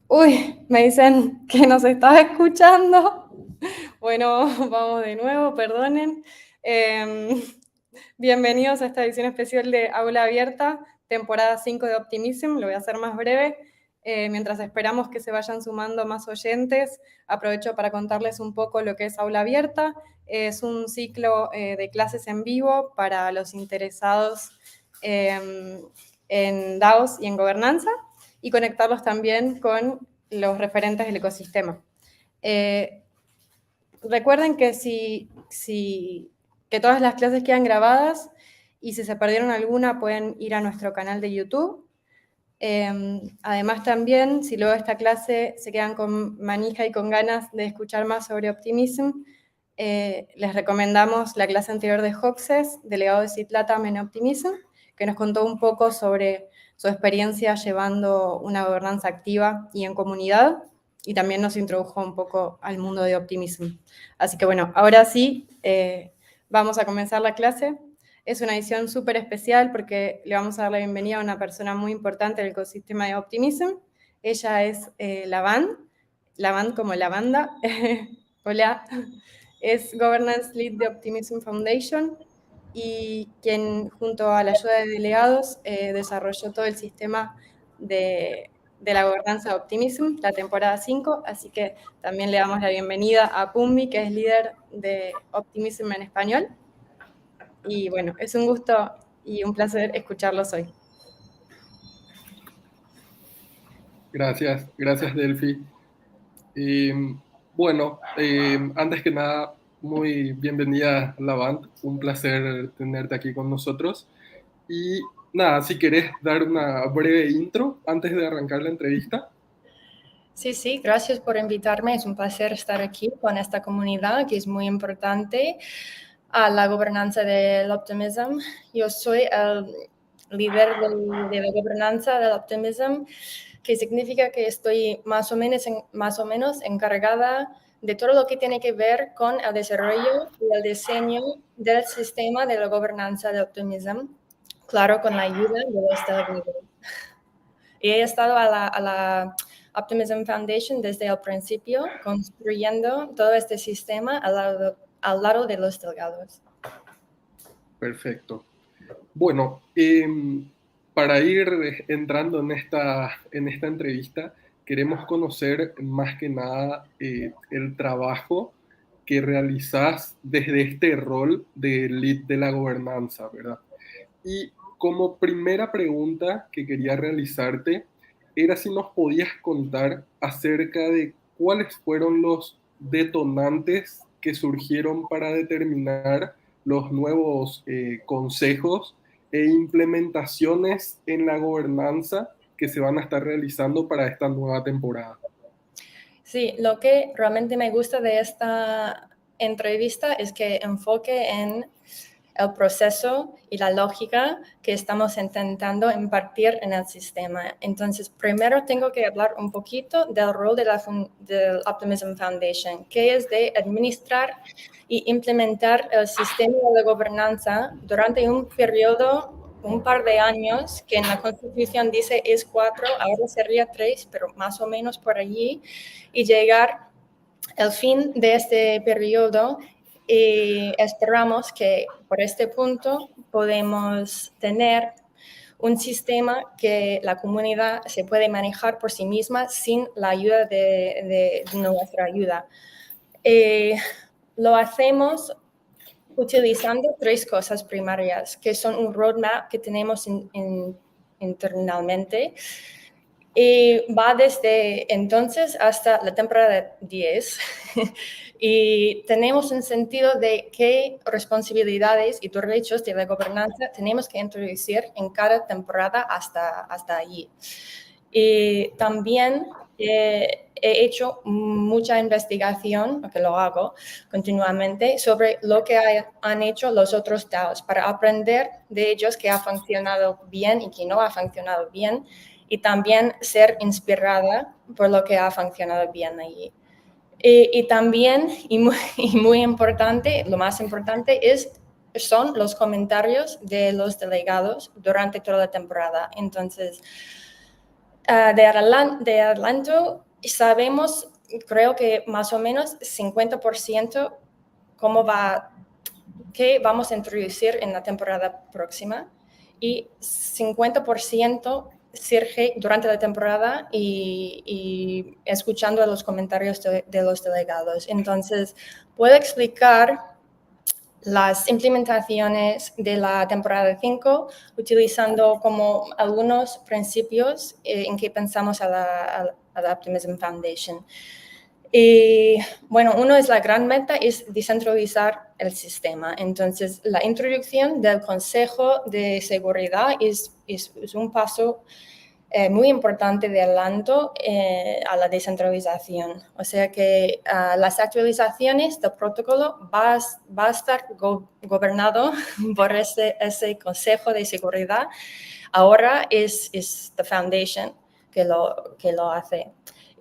Uy, me dicen que nos estás escuchando. Bueno, vamos de nuevo, perdonen. Em, Bienvenidos a esta edición especial de Aula Abierta, temporada 5 de Optimism. Lo voy a hacer más breve. Mientras esperamos que se vayan sumando más oyentes, aprovecho para contarles un poco lo que es Aula Abierta. Es un ciclo de clases en vivo para los interesados en DAOs y en gobernanza, y conectarlos también con los referentes del ecosistema. Recuerden que que todas las clases quedan grabadas, y si se perdieron alguna pueden ir a nuestro canal de YouTube. Además también, si luego de esta clase se quedan con manija y con ganas de escuchar más sobre Optimism, les recomendamos la clase anterior de Hoxes, delegado de CITLATAM en Optimism, que nos contó un poco sobre su experiencia llevando una gobernanza activa y en comunidad, y también nos introdujo un poco al mundo de Optimism. Así que bueno, ahora sí, vamos a comenzar la clase. Es una edición súper especial porque le vamos a dar la bienvenida a una persona muy importante del ecosistema de Optimism. Ella es Lavan como la banda. Hola. Es Governance Lead de Optimism Foundation, y quien junto a la ayuda de delegados desarrolló todo el sistema de la gobernanza de Optimism, la temporada 5, así que también le damos la bienvenida a Pumbi, que es líder de Optimism en español. Y bueno, es un gusto y un placer escucharlos hoy. Gracias, gracias Delphi. Antes que nada, muy bienvenida Lavant, un placer tenerte aquí con nosotros. Y nada, si querés dar una breve intro antes de arrancar la entrevista. Sí, gracias por invitarme. Es un placer estar aquí con esta comunidad que es muy importante a la gobernanza del Optimism. Yo soy el líder de la gobernanza del Optimism, que significa que estoy más o menos encargada de todo lo que tiene que ver con el desarrollo y el diseño del sistema de la gobernanza del Optimism, claro, con la ayuda de los delegados. Y he estado a la Optimism Foundation desde el principio, construyendo todo este sistema al lado de los delegados. Perfecto. Bueno, para ir entrando en esta entrevista, queremos conocer más que nada el trabajo que realizás desde este rol de lead de la gobernanza, ¿verdad? Y como primera pregunta que quería realizarte era si nos podías contar acerca de cuáles fueron los detonantes que surgieron para determinar los nuevos consejos e implementaciones en la gobernanza que se van a estar realizando para esta nueva temporada. Sí, lo que realmente me gusta de esta entrevista es que enfoque en el proceso y la lógica que estamos intentando impartir en el sistema. Entonces, primero tengo que hablar un poquito del rol del Optimism Foundation, que es de administrar y implementar el sistema de gobernanza durante un periodo, un par de años, que en la Constitución dice es 4, ahora sería 3, pero más o menos por allí, y llegar al fin de este periodo. Y esperamos que por este punto podemos tener un sistema que la comunidad se puede manejar por sí misma sin la ayuda de nuestra ayuda. Lo hacemos utilizando 3 cosas primarias, que son un roadmap que tenemos internamente. Y va desde entonces hasta la temporada 10 y tenemos un sentido de qué responsabilidades y derechos de la gobernanza tenemos que introducir en cada temporada hasta allí. Y también he hecho mucha investigación, que lo hago continuamente, sobre lo que han hecho los otros DAOs para aprender de ellos qué ha funcionado bien y qué no ha funcionado bien, y también ser inspirada por lo que ha funcionado bien allí. Y también, y muy importante, lo más importante son los comentarios de los delegados durante toda la temporada. Entonces, de adelanto, sabemos, creo que más o menos 50% qué vamos a introducir en la temporada próxima, y 50% surge durante la temporada y escuchando los comentarios de los delegados. Entonces, puedo explicar las implementaciones de la temporada 5 utilizando como algunos principios en que pensamos a la Optimism Foundation. Y bueno, uno es la gran meta, es descentralizar el sistema. Entonces, la introducción del Consejo de Seguridad es un paso muy importante de adelanto a la descentralización. O sea que las actualizaciones del protocolo va a estar gobernado por ese Consejo de Seguridad. Ahora es the Foundation que lo hace.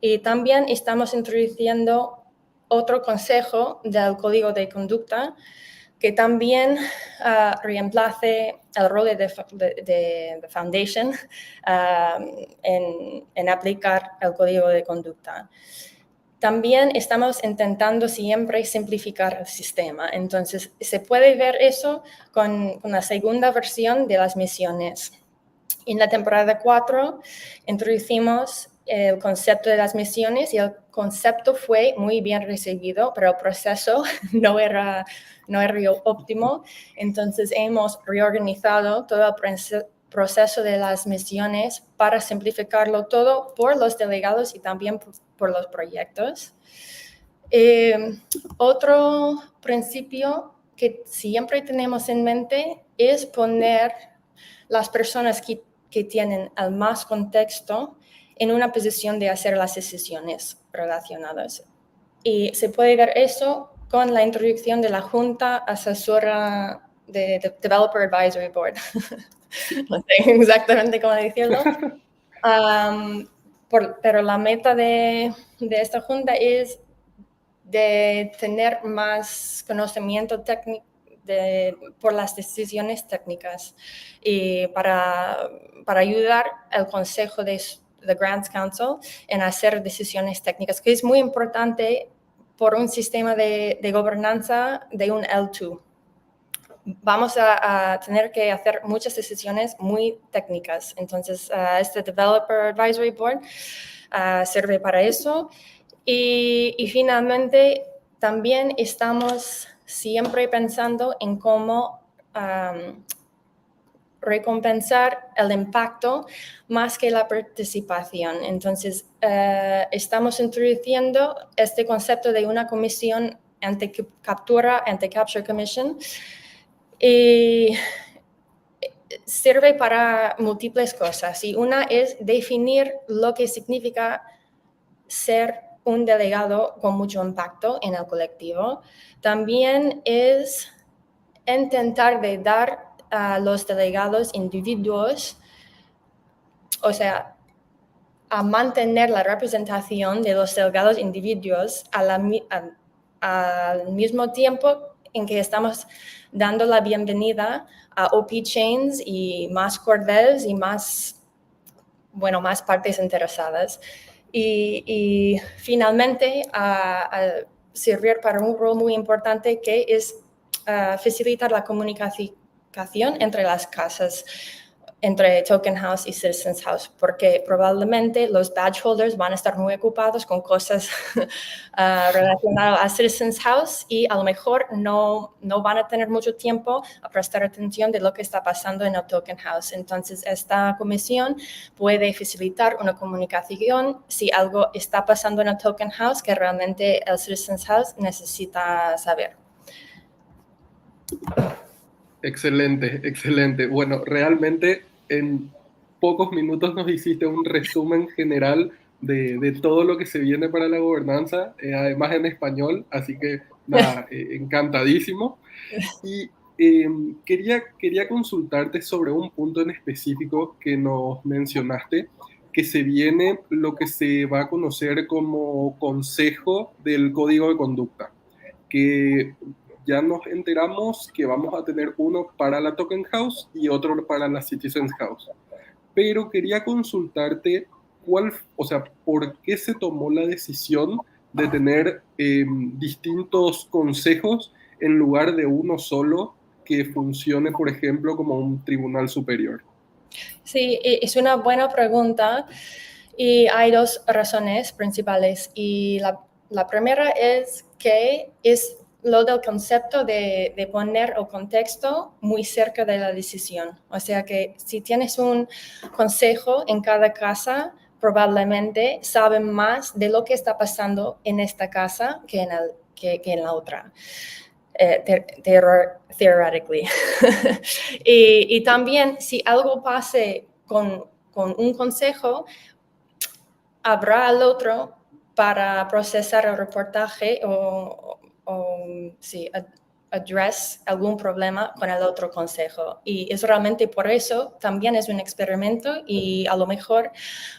Y también estamos introduciendo otro consejo del Código de Conducta que también reemplace el rol de Foundation en aplicar el Código de Conducta. También estamos intentando siempre simplificar el sistema. Entonces, se puede ver eso con la segunda versión de las misiones. En la temporada 4 introducimos el concepto de las misiones y el concepto fue muy bien recibido, pero el proceso no era óptimo. Entonces hemos reorganizado todo el proceso de las misiones para simplificarlo todo por los delegados y también por los proyectos. Otro principio que siempre tenemos en mente es poner las personas que tienen el más contexto en una posición de hacer las decisiones relacionadas. Y se puede ver eso con la introducción de la Junta Asesora de Developer Advisory Board. No sé exactamente cómo decirlo. Pero la meta de esta junta es de tener más conocimiento técnico por las decisiones técnicas y para ayudar al Consejo de Grants Council en hacer decisiones técnicas, que es muy importante por un sistema de gobernanza de un L2. Vamos a tener que hacer muchas decisiones muy técnicas. Entonces, este Developer Advisory Board sirve para eso. Y finalmente, también estamos siempre pensando en cómo recompensar el impacto más que la participación. Entonces, estamos introduciendo este concepto de una comisión anti-captura, anti-capture commission, y sirve para múltiples cosas. Y una es definir lo que significa ser un delegado con mucho impacto en el colectivo. También es intentar de dar a los delegados individuos, o sea, a mantener la representación de los delegados individuos al mismo tiempo en que estamos dando la bienvenida a OP Chains y más Cordels y más partes interesadas. Y finalmente, a servir para un rol muy importante que es facilitar la comunicación entre las casas, entre Token House y Citizens House, porque probablemente los badge holders van a estar muy ocupados con cosas relacionadas a Citizens House y a lo mejor no van a tener mucho tiempo a prestar atención de lo que está pasando en el Token House. Entonces, esta comisión puede facilitar una comunicación si algo está pasando en el Token House que realmente el Citizens House necesita saber. Excelente, excelente. Bueno, realmente en pocos minutos nos hiciste un resumen general de todo lo que se viene para la gobernanza, además en español, así que nada, encantadísimo. Y quería consultarte sobre un punto en específico que nos mencionaste, que se viene lo que se va a conocer como Consejo del Código de Conducta, que ya nos enteramos que vamos a tener uno para la Token House y otro para la Citizens House. Pero quería consultarte por qué se tomó la decisión de tener distintos consejos en lugar de uno solo que funcione, por ejemplo, como un tribunal superior. Sí, es una buena pregunta y hay dos razones principales. Y la primera es que es lo del concepto de poner el contexto muy cerca de la decisión. O sea que si tienes un consejo en cada casa, probablemente saben más de lo que está pasando en esta casa que en la otra. Theoretically. y también, si algo pase con un consejo, habrá al otro para procesar el reportaje o address algún problema con el otro consejo. Y es realmente por eso, también es un experimento y a lo mejor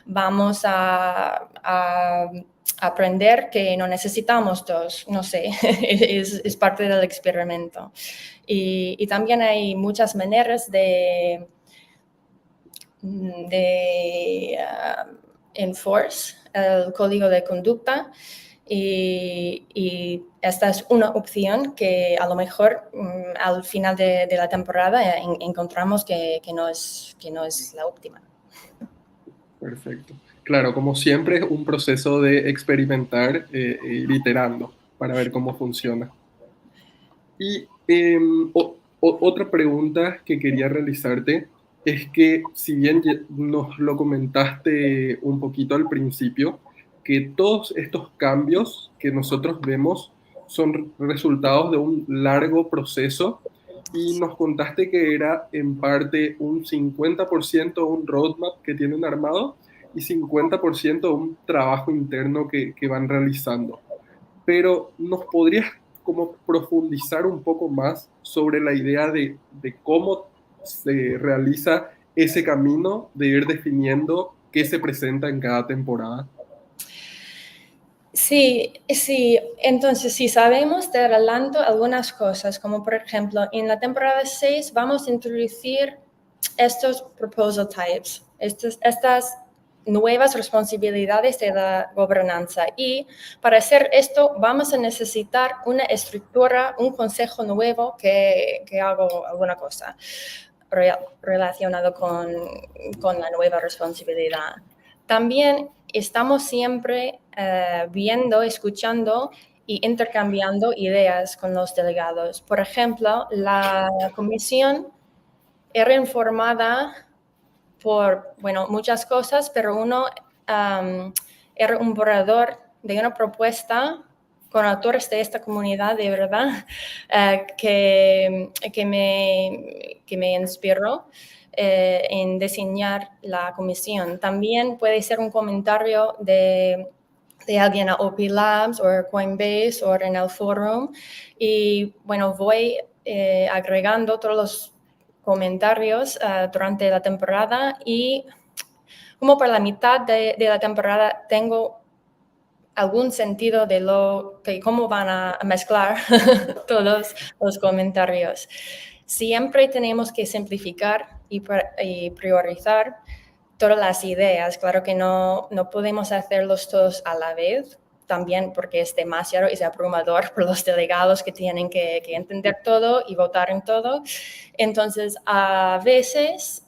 vamos a aprender que no necesitamos dos, no sé, es parte del experimento. Y también hay muchas maneras de enforce el código de conducta y esta es una opción que a lo mejor al final de la temporada encontramos que no es la óptima. Perfecto. Claro, como siempre, es un proceso de experimentar e ir iterando para ver cómo funciona. Y otra pregunta que quería realizarte es que, si bien nos lo comentaste un poquito al principio, que todos estos cambios que nosotros vemos son resultados de un largo proceso y nos contaste que era en parte un 50% un roadmap que tienen armado y 50% un trabajo interno que van realizando. Pero ¿nos podrías como profundizar un poco más sobre la idea de cómo se realiza ese camino de ir definiendo qué se presenta en cada temporada? Sí. Entonces, sí sabemos de adelanto algunas cosas, como por ejemplo, en la temporada 6 vamos a introducir estos proposal types, estas nuevas responsabilidades de la gobernanza. Y para hacer esto vamos a necesitar una estructura, un consejo nuevo que haga alguna cosa relacionado con la nueva responsabilidad. También estamos siempre viendo, escuchando y intercambiando ideas con los delegados. Por ejemplo, la comisión era informada por, muchas cosas, pero uno era un borrador de una propuesta con autores de esta comunidad, de verdad, que me inspiró en diseñar la comisión. También puede ser un comentario de de alguien a OP Labs o Coinbase o en el forum. Y bueno, voy agregando todos los comentarios durante la temporada y como por la mitad de la temporada tengo algún sentido de cómo van a mezclar todos los comentarios. Siempre tenemos que simplificar y priorizar todas las ideas. Claro que no podemos hacerlos todos a la vez, también porque es demasiado, es abrumador por los delegados que tienen que entender todo y votar en todo. Entonces, a veces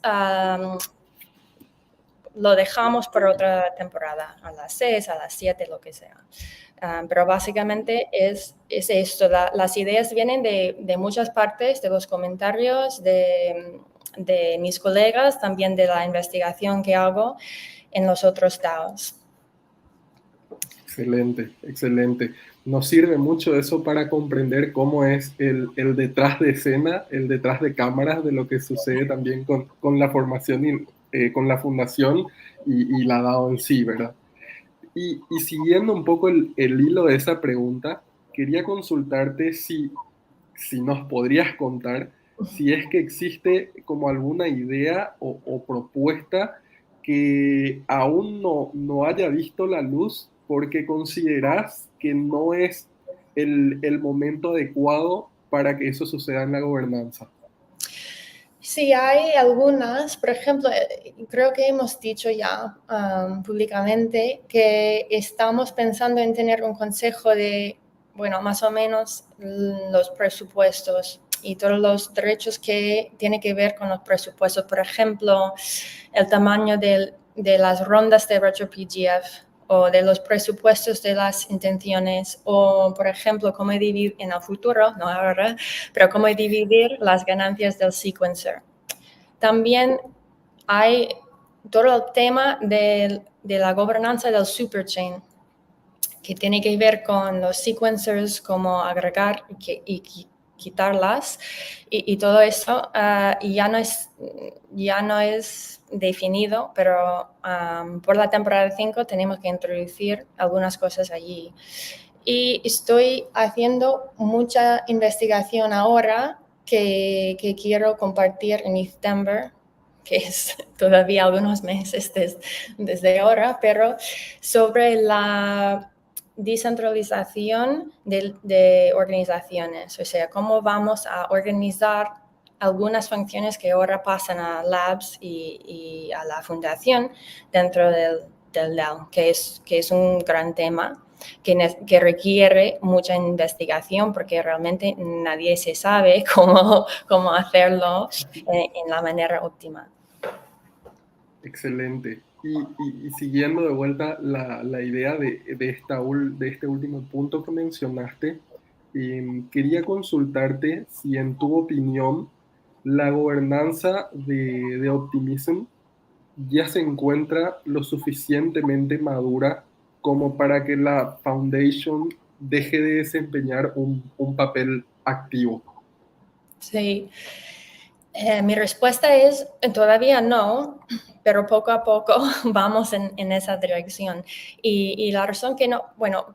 lo dejamos para otra temporada, a las 6, a las 7, lo que sea. Pero básicamente es esto, las ideas vienen de muchas partes, de los comentarios, de mis colegas, también de la investigación que hago en los otros DAOs. Excelente, excelente. Nos sirve mucho eso para comprender cómo es el detrás de escena, el detrás de cámaras de lo que sucede también con la formación y con la fundación y la DAO en sí, ¿verdad? Y siguiendo un poco el hilo de esa pregunta, quería consultarte si nos podrías contar si es que existe como alguna idea o propuesta que aún no haya visto la luz porque consideras que no es el momento adecuado para que eso suceda en la gobernanza. Sí, hay algunas, por ejemplo, creo que hemos dicho ya públicamente que estamos pensando en tener un consejo de, bueno, más o menos los presupuestos y todos los derechos que tienen que ver con los presupuestos. Por ejemplo, el tamaño de las rondas de RetroPGF o de los presupuestos de las intenciones o, por ejemplo, cómo dividir en el futuro, no ahora, pero cómo dividir las ganancias del sequencer. También hay todo el tema de la gobernanza del superchain, que tiene que ver con los sequencers, cómo agregar y quitarlas y todo eso ya no es definido, pero por la temporada 5 tenemos que introducir algunas cosas allí. Y estoy haciendo mucha investigación ahora que quiero compartir en September, que es todavía algunos meses desde ahora, pero sobre la descentralización de organizaciones, o sea, cómo vamos a organizar algunas funciones que ahora pasan a Labs y a la fundación dentro del DAO, que es un gran tema que requiere mucha investigación porque realmente nadie se sabe cómo hacerlo en la manera óptima. Excelente. Y siguiendo de vuelta la idea de este último punto que mencionaste, quería consultarte si en tu opinión la gobernanza de Optimism ya se encuentra lo suficientemente madura como para que la Foundation deje de desempeñar un papel activo. Sí. Mi respuesta es todavía no, pero poco a poco vamos en esa dirección. Y la razón que no, bueno,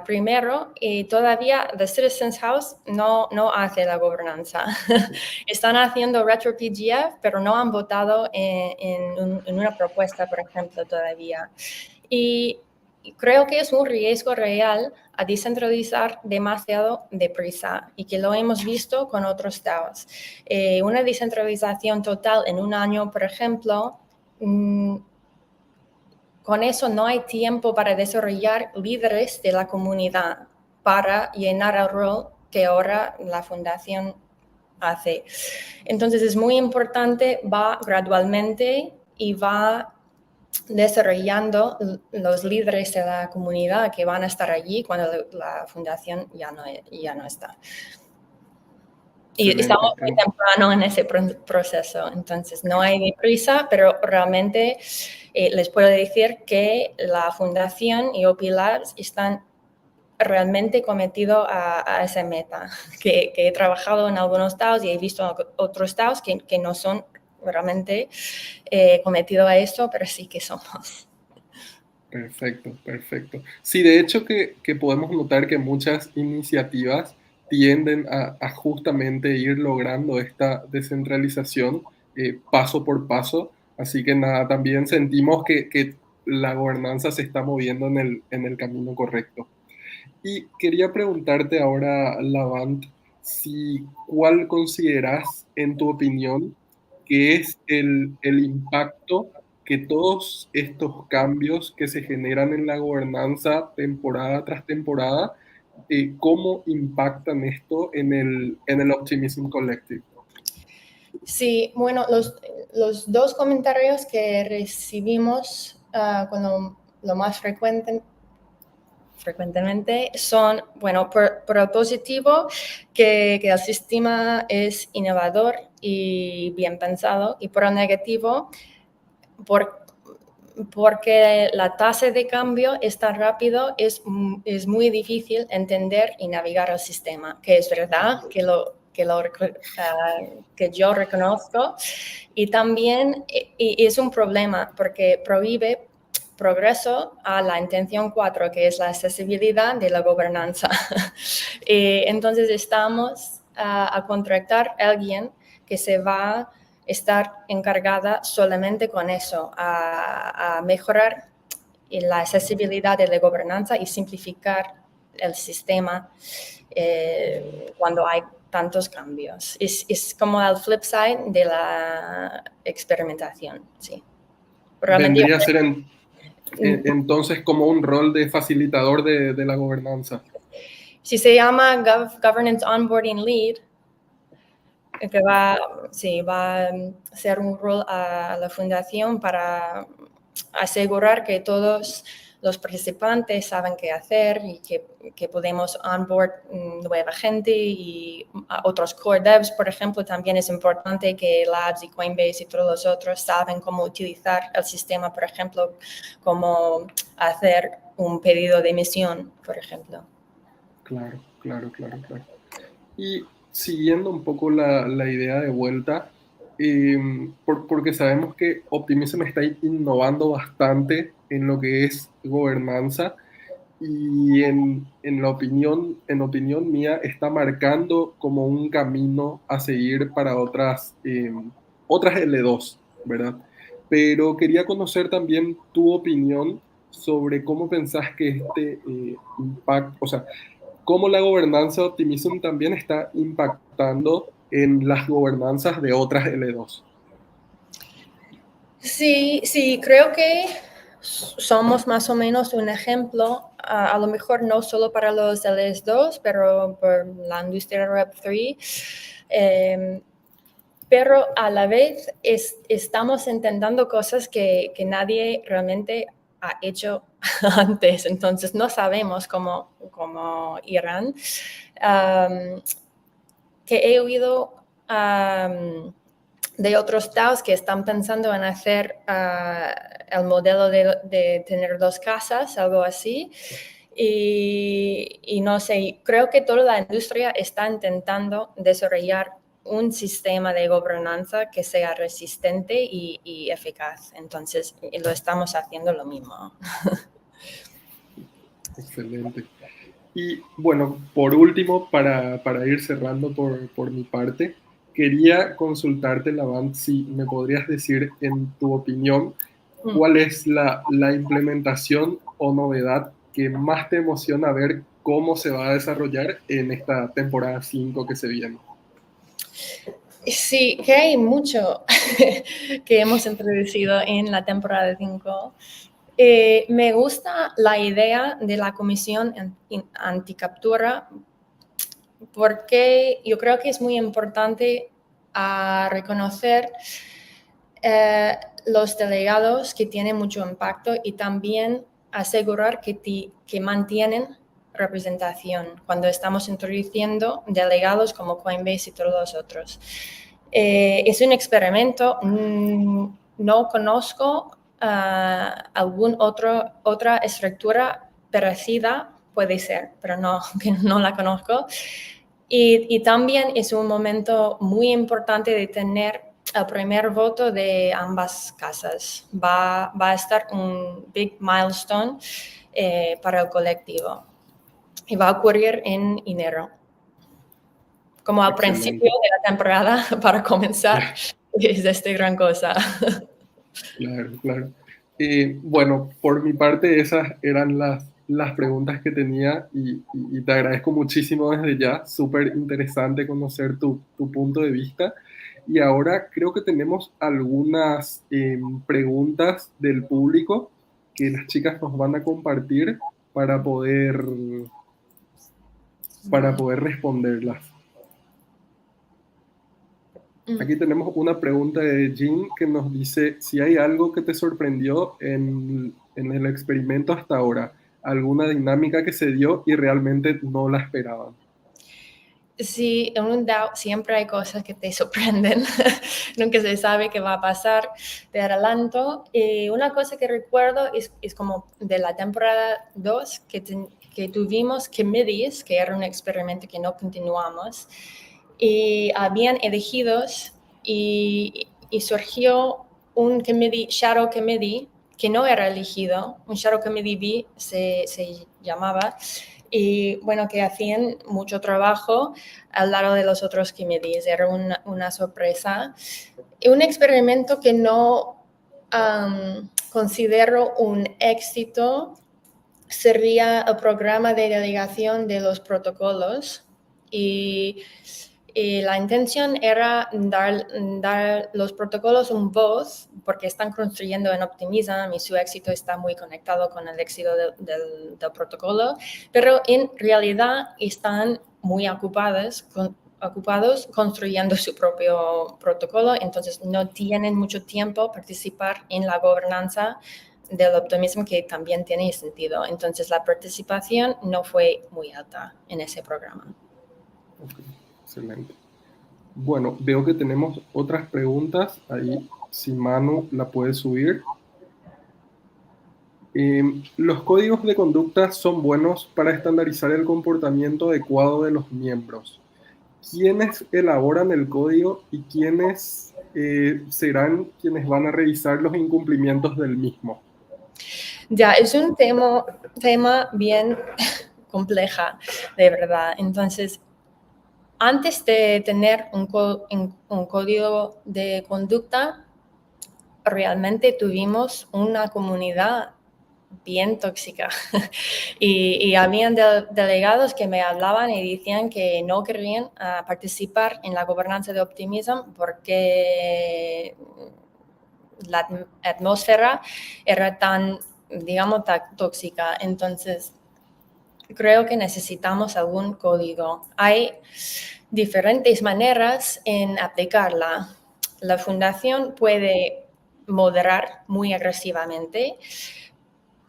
primero, todavía The Citizens House no hace la gobernanza. Están haciendo RetroPGF, pero no han votado en una propuesta, por ejemplo, todavía. Y creo que es un riesgo real a descentralizar demasiado deprisa y que lo hemos visto con otros DAOs. Una descentralización total en un año, por ejemplo, con eso no hay tiempo para desarrollar líderes de la comunidad para llenar el rol que ahora la fundación hace. Entonces es muy importante, va gradualmente y va desarrollando los líderes de la comunidad que van a estar allí cuando la fundación ya no está. Y estamos muy temprano en ese proceso, entonces no hay prisa, pero realmente les puedo decir que la fundación y OP Labs están realmente cometidos a esa meta, que he trabajado en algunos DAOs y he visto otros DAOs que no son realmente cometidos a eso, pero sí que somos. Perfecto, perfecto. Sí, de hecho que podemos notar que muchas iniciativas tienden a justamente ir logrando esta descentralización paso por paso. Así que nada, también sentimos que la gobernanza se está moviendo en el camino correcto. Y quería preguntarte ahora, Lavant, si cuál consideras, en tu opinión, que es el impacto que todos estos cambios que se generan en la gobernanza temporada tras temporada, cómo impactan esto en el Optimism Collective. Sí, bueno, los dos comentarios que recibimos cuando lo más frecuentemente son, bueno, por el positivo, que el sistema es innovador y bien pensado, y por el negativo, porque la tasa de cambio es tan rápido, es muy difícil entender y navegar el sistema, que es verdad que yo reconozco, y también es un problema porque prohíbe progreso a la intención 4, que es la accesibilidad de la gobernanza. Entonces estamos a contratar a alguien que se va a estar encargada solamente con eso, a mejorar la accesibilidad de la gobernanza y simplificar el sistema cuando hay tantos cambios. Es como el flip side de la experimentación, sí. Realmente Vendría a ser entonces como un rol de facilitador de la gobernanza. Si se llama Governance Onboarding Lead, que va a ser un rol a la fundación para asegurar que todos los participantes saben qué hacer y que podemos onboard nueva gente y otros core devs, por ejemplo. También es importante que Labs y Coinbase y todos los otros saben cómo utilizar el sistema, por ejemplo, cómo hacer un pedido de emisión, por ejemplo. Claro. Y siguiendo un poco la idea de vuelta, porque sabemos que Optimism está innovando bastante en lo que es gobernanza y en opinión mía está marcando como un camino a seguir para otras L2, ¿verdad? Pero quería conocer también tu opinión sobre cómo pensás que este impacto, o sea, cómo la gobernanza de Optimism también está impactando en las gobernanzas de otras L2. Sí, creo que somos más o menos un ejemplo, a lo mejor no solo para los LS2, pero por la industria Web3. Pero a la vez estamos intentando cosas que nadie realmente ha hecho antes, entonces no sabemos cómo irán. Que he oído de otros DAOs que están pensando en hacer el modelo de tener 2 casas, algo así. Y no sé, creo que toda la industria está intentando desarrollar un sistema de gobernanza que sea resistente y eficaz. Entonces, lo estamos haciendo lo mismo. Excelente. Y bueno, por último, para ir cerrando por mi parte, quería consultarte, Lavant, si me podrías decir, en tu opinión, cuál es la implementación o novedad que más te emociona ver cómo se va a desarrollar en esta temporada 5 que se viene. Sí, que hay mucho que hemos introducido en la temporada 5. Me gusta la idea de la comisión anticaptura porque yo creo que es muy importante reconocer los delegados que tienen mucho impacto y también asegurar que mantienen representación cuando estamos introduciendo delegados como Coinbase y todos los otros. Es un experimento, no conozco alguna otra estructura parecida, puede ser, pero no la conozco. Y también es un momento muy importante de tener el primer voto de ambas casas. Va a estar un big milestone para el colectivo y va a ocurrir en enero. Como al principio de la temporada para comenzar, es esta gran cosa. Claro, claro. Bueno, por mi parte esas eran las preguntas que tenía y te agradezco muchísimo desde ya. Súper interesante conocer tu punto de vista. Y ahora creo que tenemos algunas preguntas del público que las chicas nos van a compartir para poder responderlas. Aquí tenemos una pregunta de Jean que nos dice si hay algo que te sorprendió en el experimento hasta ahora, alguna dinámica que se dio y realmente no la esperaban. Sí, en un DAO siempre hay cosas que te sorprenden, nunca se sabe qué va a pasar, te adelanto. Una cosa que recuerdo es como de la temporada 2 que tuvimos committees, que era un experimento que no continuamos, y habían elegidos y surgió un committee, Shadow Committee, que no era elegido, un Shadow Committee B se llamaba, y bueno, que hacían mucho trabajo al lado de los otros committees, era una sorpresa. Y un experimento que no considero un éxito sería el programa de delegación de los protocolos y la intención era dar los protocolos un voz porque están construyendo en Optimism y su éxito está muy conectado con el éxito del protocolo, pero en realidad están muy ocupados construyendo su propio protocolo, entonces no tienen mucho tiempo participar en la gobernanza del optimismo que también tiene sentido. Entonces la participación no fue muy alta en ese programa. Okay, excelente. Bueno, veo que tenemos otras preguntas. Ahí, si Manu la puede subir. Los códigos de conducta son buenos para estandarizar el comportamiento adecuado de los miembros. ¿Quiénes elaboran el código y quiénes serán quienes van a revisar los incumplimientos del mismo? Ya, es un tema bien compleja, de verdad. Entonces, antes de tener un código de conducta, realmente tuvimos una comunidad bien tóxica y habían delegados que me hablaban y decían que no querían participar en la gobernanza de Optimism porque la atmósfera era tan, digamos, tan tóxica. Entonces, creo que necesitamos algún código. Hay diferentes maneras en aplicarla. La fundación puede moderar muy agresivamente.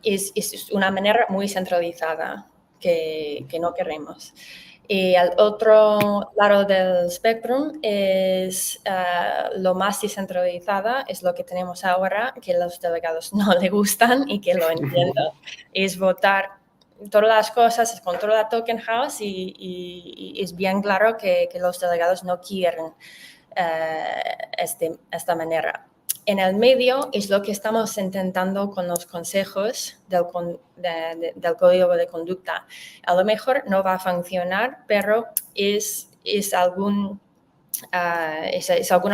Es una manera muy centralizada que no queremos. Y al otro lado del espectro es lo más descentralizada, es lo que tenemos ahora, que a los delegados no les gustan y que lo entiendo, es votar todas las cosas, controla Token House y es bien claro que los delegados no quieren esta manera. En el medio es lo que estamos intentando con los consejos del código de conducta. A lo mejor no va a funcionar, pero es alguna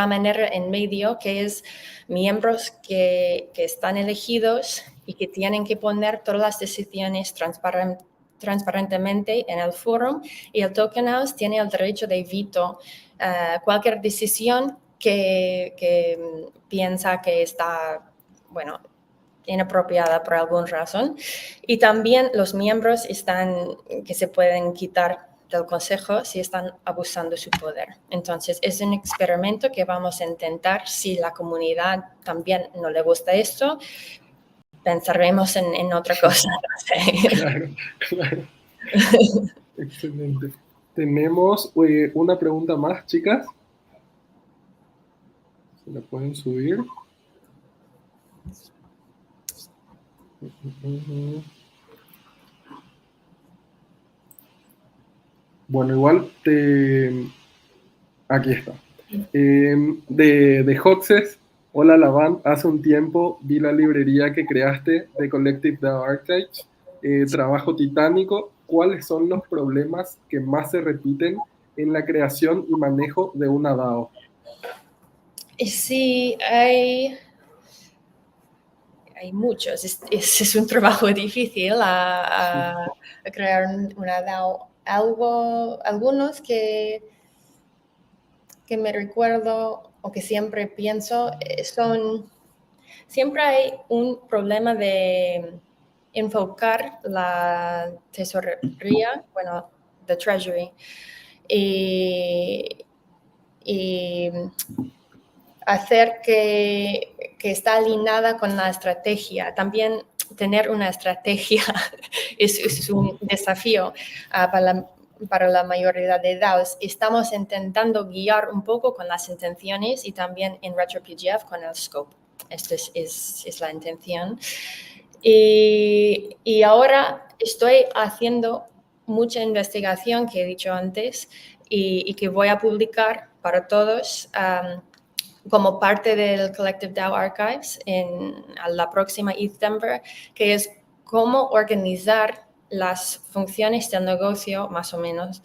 manera en medio que es miembros que están elegidos y que tienen que poner todas las decisiones transparentemente en el foro y el Token House tiene el derecho de veto cualquier decisión que piensa que está, bueno, inapropiada por alguna razón. Y también los miembros que se pueden quitar del consejo si están abusando de su poder. Entonces, es un experimento que vamos a intentar. Si la comunidad también no le gusta esto, pensaremos en otra cosa. Claro, claro. Excelente. Tenemos una pregunta más, chicas. ¿Se la pueden subir? Bueno, igual aquí está. De Hoxes, hola Lavan, hace un tiempo vi la librería que creaste de Collective DAO Archives, trabajo titánico. ¿Cuáles son los problemas que más se repiten en la creación y manejo de una DAO? Sí, hay muchos. Es un trabajo difícil a crear una DAO. Algunos que me recuerdo o que siempre pienso siempre hay un problema de enfocar la tesorería, bueno, the treasury, y hacer que está alineada con la estrategia. También tener una estrategia es un desafío para la mayoría de DAOs. Estamos intentando guiar un poco con las intenciones y también en RetroPGF con el scope. Esto es la intención. Y ahora estoy haciendo mucha investigación que he dicho antes y que voy a publicar para todos como parte del Collective DAO Archives a la próxima ETHDenver, que es cómo organizar las funciones del negocio, más o menos,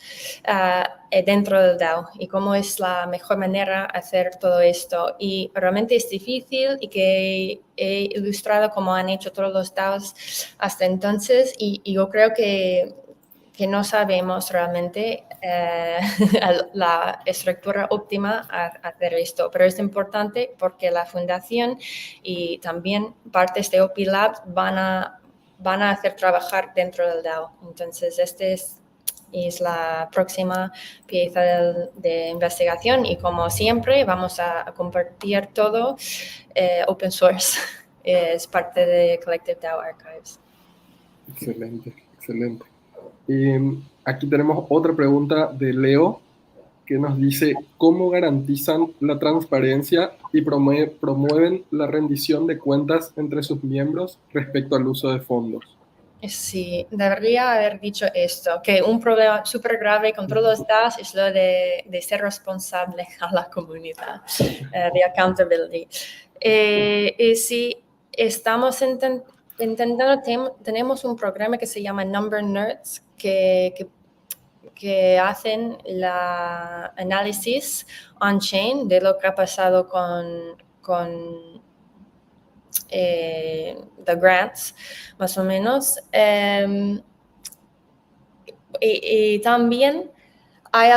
dentro del DAO y cómo es la mejor manera de hacer todo esto. Y realmente es difícil y que he ilustrado cómo han hecho todos los DAOs hasta entonces y yo creo que no sabemos realmente la estructura óptima a hacer esto, pero es importante porque la fundación y también partes de OP Labs van a hacer trabajar dentro del DAO. Entonces, es la próxima pieza de investigación y como siempre vamos a compartir todo open source. Es parte de Collective DAO Archives. Excelente, excelente. Aquí tenemos otra pregunta de Leo que nos dice cómo garantizan la transparencia y promueven la rendición de cuentas entre sus miembros respecto al uso de fondos. Sí, debería haber dicho esto, que un problema súper grave con todos los DAOs es lo de ser responsable a la comunidad, de accountability. Y si estamos intentando, tenemos un programa que se llama Number Nerds, que hacen la análisis on-chain de lo que ha pasado con the grants, más o menos. Y también hay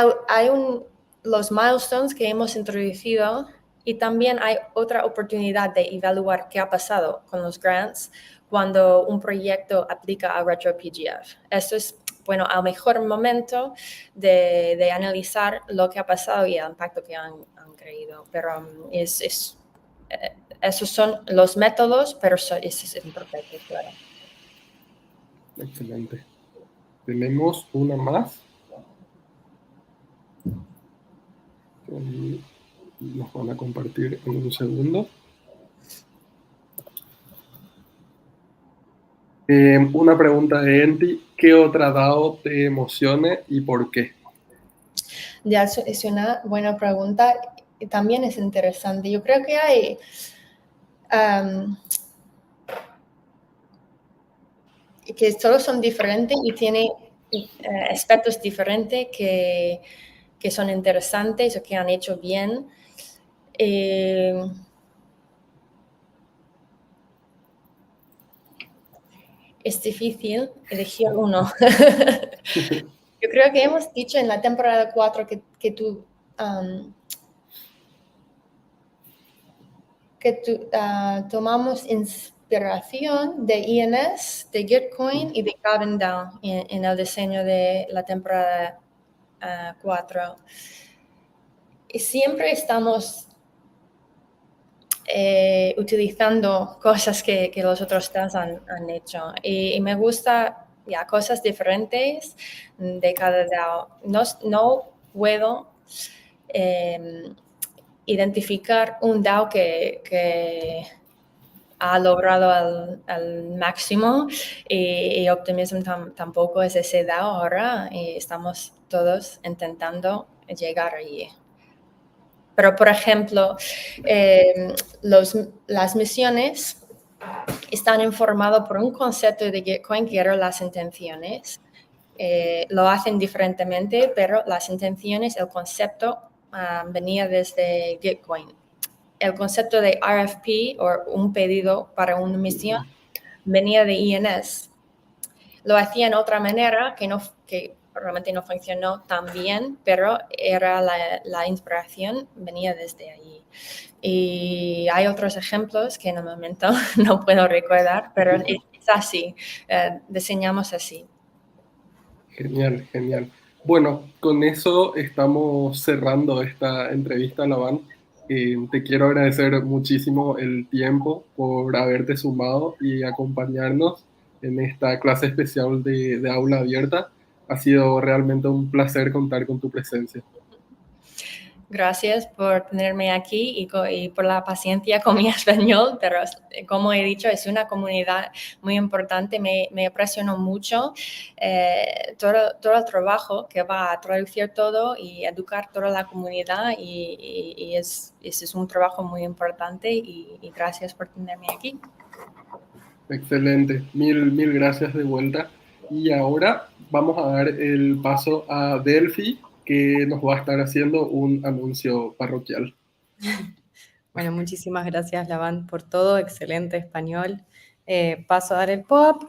los milestones que hemos introducido y también hay otra oportunidad de evaluar qué ha pasado con los grants cuando un proyecto aplica a RetroPGF. Esto es, bueno, al mejor momento de analizar lo que ha pasado y el impacto que han creído. Pero esos son los métodos, pero es imperfecto, claro. Excelente. Tenemos una más. Nos van a compartir en un segundo. Una pregunta de Enti. ¿Qué otra DAO te emocione y por qué? Ya, es una buena pregunta y también es interesante. Yo creo que hay que todos son diferentes y tienen aspectos diferentes que son interesantes o que han hecho bien. Es difícil elegir uno. Yo creo que hemos dicho en la temporada 4 que tomamos inspiración de INS, de Gitcoin y de Calvin DAO en el diseño de la temporada 4. Y siempre estamos utilizando cosas que los otros DAOs han hecho. Y me gusta cosas diferentes de cada DAO. No puedo identificar un DAO que ha logrado al máximo y Optimism tampoco es ese DAO ahora y estamos todos intentando llegar allí. Pero, por ejemplo, las misiones están informadas por un concepto de Gitcoin que eran las intenciones. Lo hacen diferentemente, pero las intenciones, el concepto venía desde Gitcoin. El concepto de RFP o un pedido para una misión venía de INS. Lo hacía en otra manera que realmente no funcionó tan bien, pero era la inspiración venía desde ahí. Y hay otros ejemplos que en el momento no puedo recordar, pero es así, diseñamos así. Genial, genial. Bueno, con eso estamos cerrando esta entrevista, Laván. Te quiero agradecer muchísimo el tiempo por haberte sumado y acompañarnos en esta clase especial de aula abierta. Ha sido realmente un placer contar con tu presencia. Gracias por tenerme aquí y por la paciencia con mi español, pero como he dicho, es una comunidad muy importante, me impresionó mucho todo el trabajo que va a traducir todo y educar toda la comunidad y ese es un trabajo muy importante y gracias por tenerme aquí. Excelente, mil gracias de vuelta. Y ahora vamos a dar el paso a Delphi, que nos va a estar haciendo un anuncio parroquial. Bueno, muchísimas gracias, Laván, por todo. Excelente español. Paso a dar el POAP.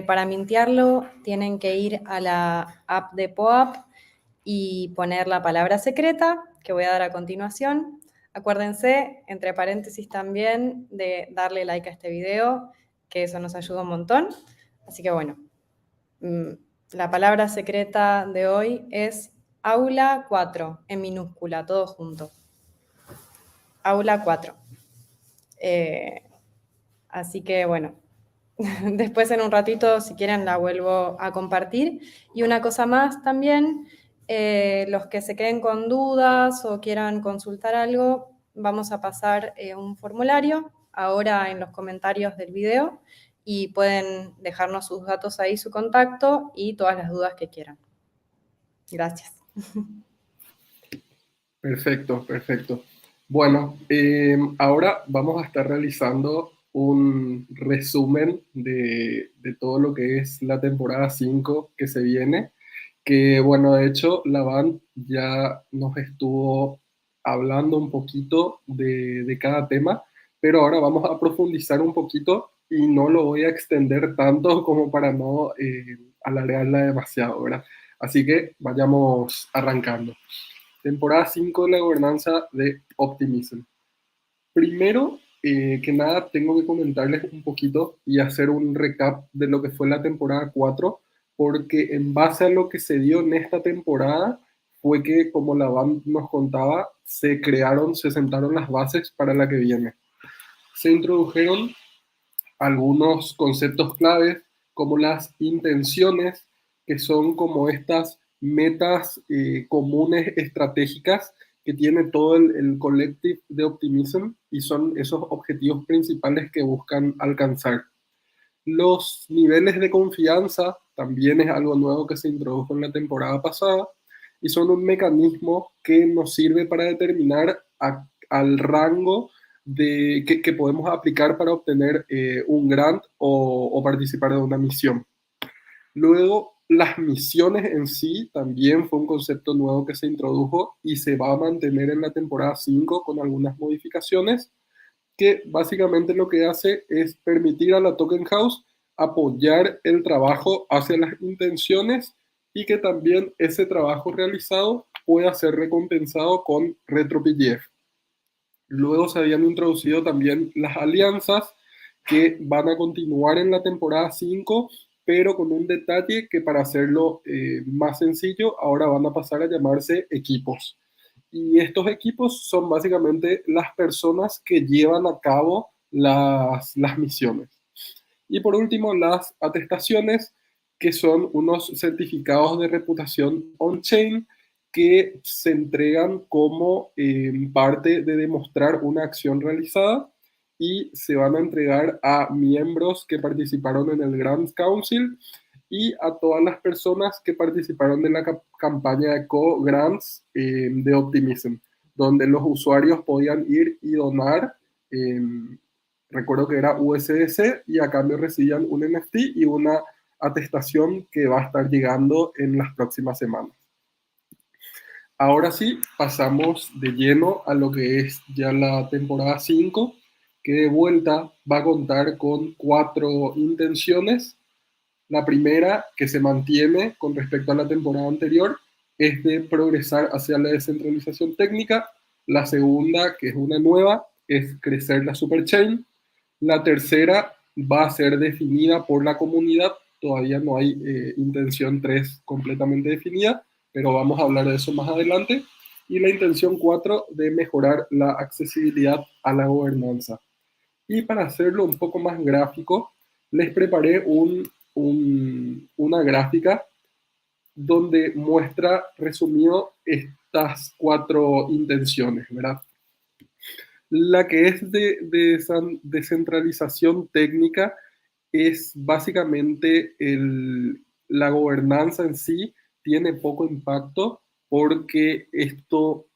Para mintearlo, tienen que ir a la app de POAP y poner la palabra secreta, que voy a dar a continuación. Acuérdense, entre paréntesis también, de darle like a este video, que eso nos ayuda un montón. Así que bueno, la palabra secreta de hoy es aula 4, en minúscula, todo junto. Aula 4. Así que bueno, después en un ratito, si quieren, la vuelvo a compartir. Y una cosa más también, los que se queden con dudas o quieran consultar algo, vamos a pasar un formulario ahora en los comentarios del video y pueden dejarnos sus datos ahí, su contacto y todas las dudas que quieran. Gracias. Perfecto, perfecto. Bueno, ahora vamos a estar realizando un resumen de todo lo que es la temporada 5 que se viene, que bueno, de hecho, la Van ya nos estuvo hablando un poquito de cada tema, pero ahora vamos a profundizar un poquito y no lo voy a extender tanto como para no alargarla demasiado, ¿verdad? Así que vayamos arrancando. Temporada 5 de la gobernanza de Optimism. Primero que nada, tengo que comentarles un poquito y hacer un recap de lo que fue la temporada 4, porque en base a lo que se dio en esta temporada, fue que, como la BAM nos contaba, se sentaron las bases para la que viene. Se introdujeron algunos conceptos claves, como las intenciones, que son como estas metas comunes estratégicas que tiene todo el collective de Optimism y son esos objetivos principales que buscan alcanzar. Los niveles de confianza también es algo nuevo que se introdujo en la temporada pasada y son un mecanismo que nos sirve para determinar al rango que podemos aplicar para obtener un grant o participar de una misión. Luego, las misiones en sí también fue un concepto nuevo que se introdujo y se va a mantener en la temporada 5 con algunas modificaciones, que básicamente lo que hace es permitir a la Token House apoyar el trabajo hacia las intenciones y que también ese trabajo realizado pueda ser recompensado con RetroPGF. Luego se habían introducido también las alianzas que van a continuar en la temporada 5, pero con un detalle que para hacerlo más sencillo, ahora van a pasar a llamarse equipos. Y estos equipos son básicamente las personas que llevan a cabo las misiones. Y por último, las atestaciones, que son unos certificados de reputación on-chain que se entregan como parte de demostrar una acción realizada y se van a entregar a miembros que participaron en el Grand Council y a todas las personas que participaron en la campaña de co-grants de Optimism. donde los usuarios podían ir y donar, recuerdo que era USDC, y a cambio recibían un NFT y una atestación que va a estar llegando en las próximas semanas. Ahora sí, pasamos de lleno a lo que es ya la temporada 5, que de vuelta va a contar con 4 intenciones. La primera, que se mantiene con respecto a la temporada anterior, es de progresar hacia la descentralización técnica. La segunda, que es una nueva, es crecer la superchain. La tercera va a ser definida por la comunidad. Todavía no hay intención 3 completamente definida, pero vamos a hablar de eso más adelante. Y la intención 4 de mejorar la accesibilidad a la gobernanza. Y para hacerlo un poco más gráfico, les preparé una gráfica donde muestra resumido estas 4 intenciones, ¿verdad? La que es de descentralización técnica es básicamente la gobernanza en sí tiene poco impacto porque esto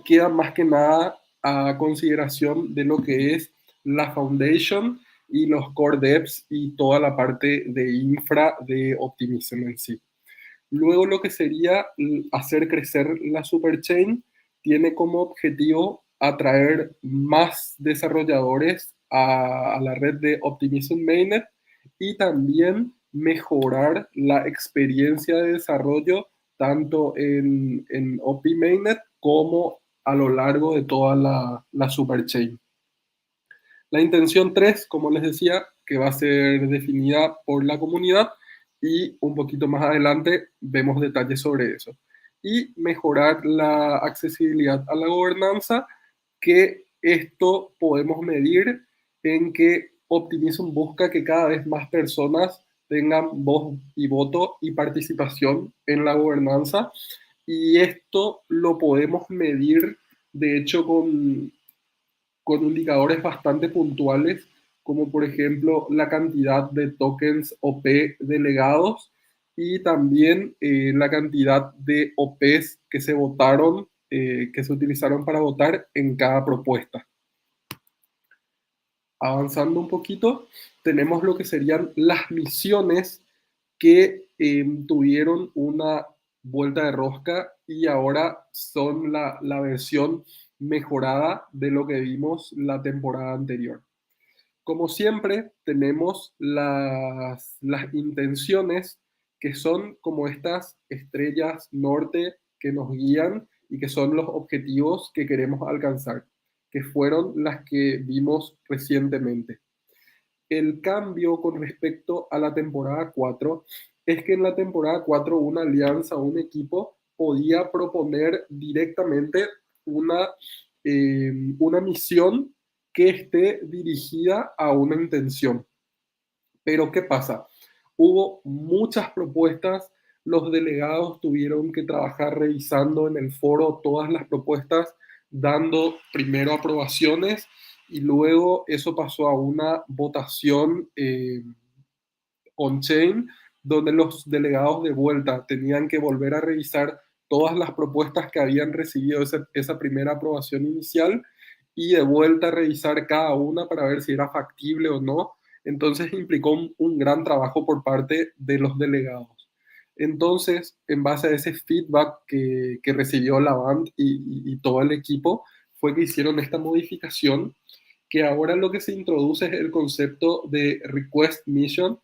queda más que nada a consideración de lo que es la foundation y los core devs y toda la parte de infra de Optimism en sí. Luego lo que sería hacer crecer la superchain tiene como objetivo atraer más desarrolladores a la red de Optimism Mainnet y también mejorar la experiencia de desarrollo tanto en Opti Mainnet como a lo largo de toda la superchain. La intención 3, como les decía, que va a ser definida por la comunidad y un poquito más adelante vemos detalles sobre eso. Y mejorar la accesibilidad a la gobernanza, que esto podemos medir en que Optimism busca que cada vez más personas tengan voz y voto y participación en la gobernanza. Y esto lo podemos medir, de hecho, con indicadores bastante puntuales, como por ejemplo la cantidad de tokens OP delegados y también la cantidad de OPs que se votaron, que se utilizaron para votar en cada propuesta. Avanzando un poquito, tenemos lo que serían las misiones que tuvieron una vuelta de rosca y ahora son la versión mejorada de lo que vimos la temporada anterior. Como siempre, tenemos las intenciones, que son como estas estrellas norte que nos guían y que son los objetivos que queremos alcanzar, que fueron las que vimos recientemente. El cambio con respecto a la temporada 4 es que en la temporada 4 una alianza o un equipo podía proponer directamente una misión que esté dirigida a una intención. Pero ¿qué pasa? Hubo muchas propuestas, los delegados tuvieron que trabajar revisando en el foro todas las propuestas, dando primero aprobaciones y luego eso pasó a una votación on-chain, donde los delegados de vuelta tenían que volver a revisar todas las propuestas que habían recibido esa primera aprobación inicial y de vuelta a revisar cada una para ver si era factible o no. Entonces implicó un gran trabajo por parte de los delegados. Entonces, en base a ese feedback que recibió la band y todo el equipo, fue que hicieron esta modificación, que ahora lo que se introduce es el concepto de request mission,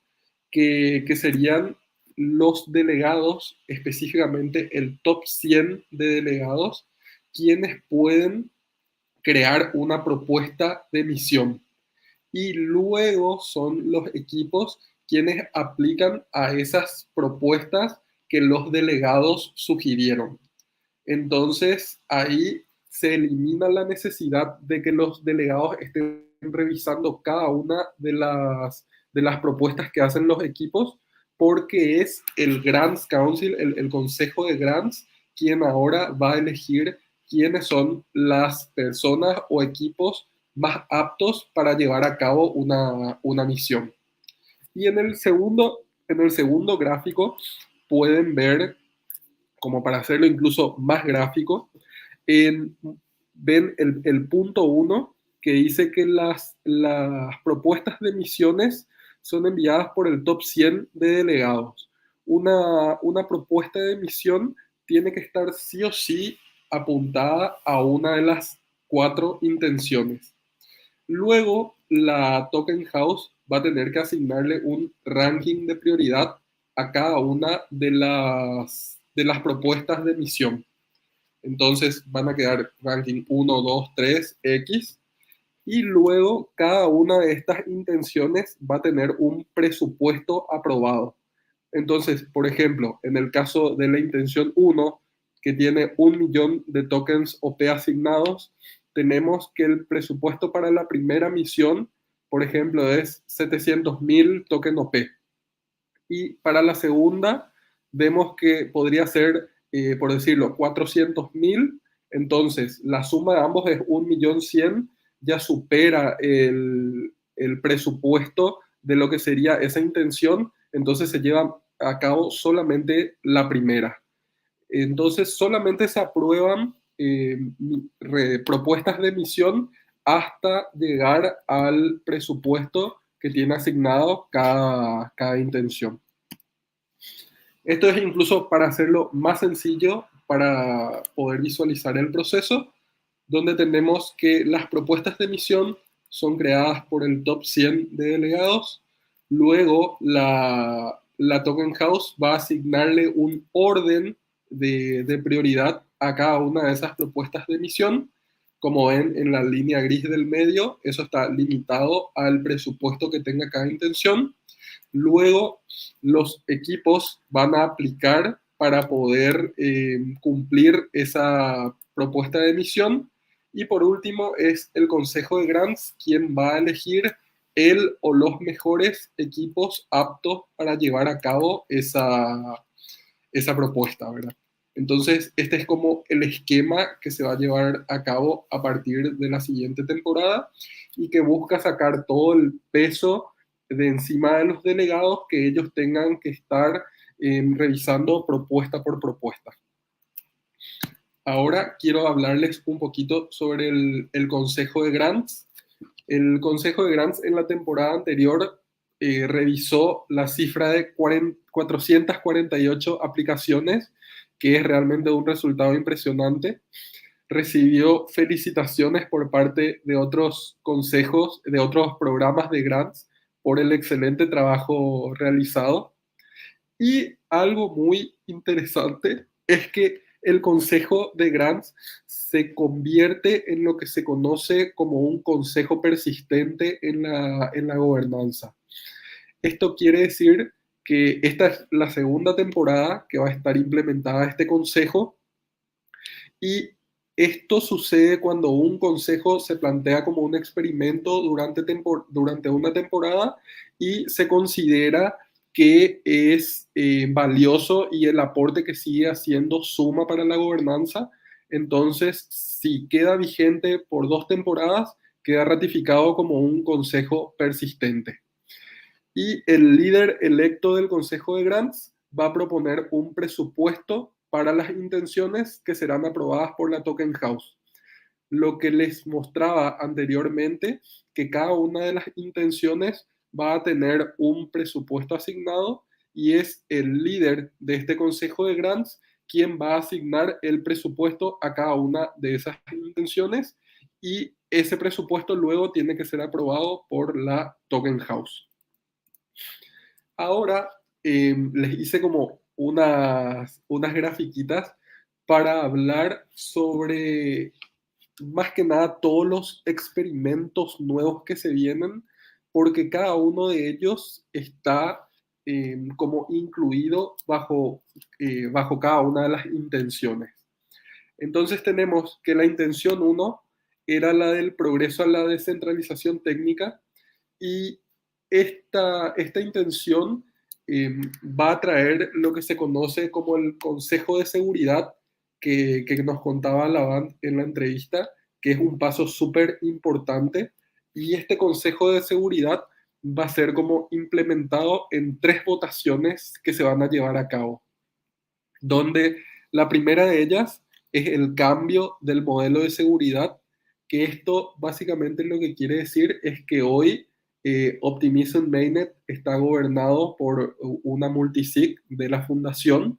que serían los delegados, específicamente el top 100 de delegados, quienes pueden crear una propuesta de misión. Y luego son los equipos quienes aplican a esas propuestas que los delegados sugirieron. Entonces, ahí se elimina la necesidad de que los delegados estén revisando cada una de las propuestas que hacen los equipos, porque es el Grants Council, el Consejo de Grants, quien ahora va a elegir quiénes son las personas o equipos más aptos para llevar a cabo una misión. Y en el segundo gráfico pueden ver, como para hacerlo incluso más gráfico, ven el punto 1 que dice que las propuestas de misiones son enviadas por el top 100 de delegados. Una propuesta de misión tiene que estar sí o sí apuntada a una de las 4 intenciones. Luego, la Token House va a tener que asignarle un ranking de prioridad a cada una de las propuestas de misión. Entonces van a quedar ranking 1, 2, 3, X. Y luego cada una de estas intenciones va a tener un presupuesto aprobado. Entonces, por ejemplo, en el caso de la intención 1, que tiene 1 millón de tokens OP asignados, tenemos que el presupuesto para la primera misión, por ejemplo, es 700.000 tokens OP. Y para la segunda, vemos que podría ser, por decirlo, 400.000. Entonces, la suma de ambos es 1.100.000, ya supera el presupuesto de lo que sería esa intención. Entonces, se lleva a cabo solamente la primera. Entonces, solamente se aprueban propuestas de misión hasta llegar al presupuesto que tiene asignado cada intención. Esto es incluso para hacerlo más sencillo, para poder visualizar el proceso, donde tenemos que las propuestas de misión son creadas por el top 100 de delegados. Luego, la Token House va a asignarle un orden de prioridad a cada una de esas propuestas de misión. Como ven en la línea gris del medio, eso está limitado al presupuesto que tenga cada intención. Luego, los equipos van a aplicar para poder cumplir esa propuesta de misión. Y por último, es el Consejo de Grants quien va a elegir el o los mejores equipos aptos para llevar a cabo esa propuesta, ¿verdad? Entonces, este es como el esquema que se va a llevar a cabo a partir de la siguiente temporada y que busca sacar todo el peso de encima de los delegados, que ellos tengan que estar revisando propuesta por propuesta. Ahora quiero hablarles un poquito sobre el Consejo de Grants. El Consejo de Grants en la temporada anterior revisó la cifra de 448 aplicaciones, que es realmente un resultado impresionante. Recibió felicitaciones por parte de otros consejos, de otros programas de grants, por el excelente trabajo realizado. Y algo muy interesante es que el Consejo de Grants se convierte en lo que se conoce como un consejo persistente en la gobernanza. Esto quiere decir que esta es la segunda temporada que va a estar implementada este consejo, y esto sucede cuando un consejo se plantea como un experimento durante una temporada y se considera que es valioso y el aporte que sigue haciendo suma para la gobernanza. Entonces, si queda vigente por 2 temporadas, queda ratificado como un consejo persistente. Y el líder electo del Consejo de Grants va a proponer un presupuesto para las intenciones que serán aprobadas por la Token House. Lo que les mostraba anteriormente, que cada una de las intenciones va a tener un presupuesto asignado y es el líder de este Consejo de Grants quien va a asignar el presupuesto a cada una de esas intenciones, y ese presupuesto luego tiene que ser aprobado por la Token House. Ahora les hice como unas grafiquitas para hablar sobre, más que nada, todos los experimentos nuevos que se vienen, porque cada uno de ellos está como incluido bajo cada una de las intenciones. Entonces tenemos que la intención 1 era la del progreso a la descentralización técnica, y esta intención va a traer lo que se conoce como el Consejo de Seguridad que nos contaba Lavant en la entrevista, que es un paso súper importante. Y este Consejo de Seguridad va a ser como implementado en 3 votaciones que se van a llevar a cabo, donde la primera de ellas es el cambio del modelo de seguridad, que esto básicamente lo que quiere decir es que hoy Optimism Mainnet está gobernado por una multisig de la fundación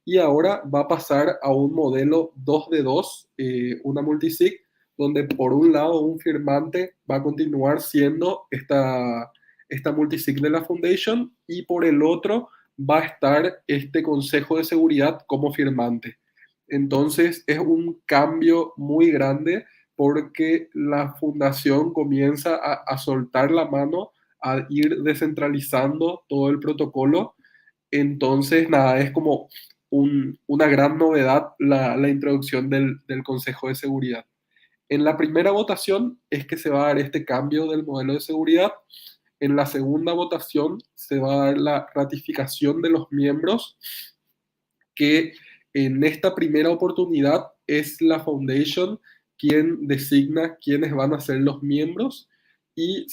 y ahora va a pasar a un modelo 2 de 2, una multisig, donde por un lado un firmante va a continuar siendo esta multisig de la Foundation y por el otro va a estar este consejo de seguridad como firmante. Entonces es un cambio muy grande porque la fundación comienza a soltar la mano, a ir descentralizando todo el protocolo. Entonces, nada, es como una gran novedad la introducción del Consejo de Seguridad. En la primera votación es que se va a dar este cambio del modelo de seguridad. En la segunda votación se va a dar la ratificación de los miembros, que en esta primera oportunidad es la Foundation quien designa quiénes van a ser los miembros y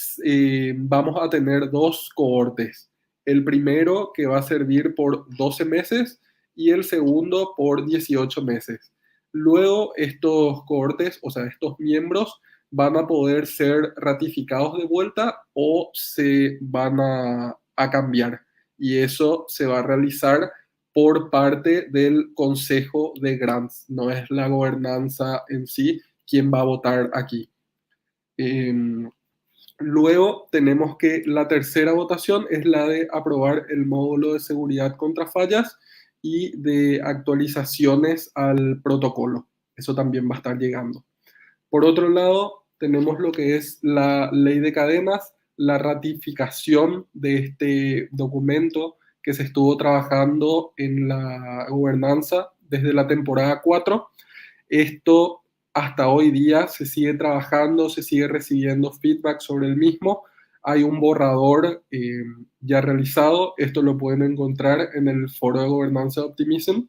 vamos a tener dos cohortes. El primero que va a servir por 12 meses y el segundo por 18 meses. Luego estos cohortes, o sea, estos miembros van a poder ser ratificados de vuelta o se van a cambiar. Y eso se va a realizar por parte del Consejo de Grants, no es la gobernanza en sí quien va a votar aquí. Luego tenemos que la tercera votación es la de aprobar el módulo de seguridad contra fallas y de actualizaciones al protocolo. Eso también va a estar llegando. Por otro lado, tenemos lo que es la ley de cadenas, la ratificación de este documento que se estuvo trabajando en la gobernanza desde la temporada 4. Esto hasta hoy día se sigue trabajando, se sigue recibiendo feedback sobre el mismo. Hay un borrador ya realizado, esto lo pueden encontrar en el foro de gobernanza de Optimism.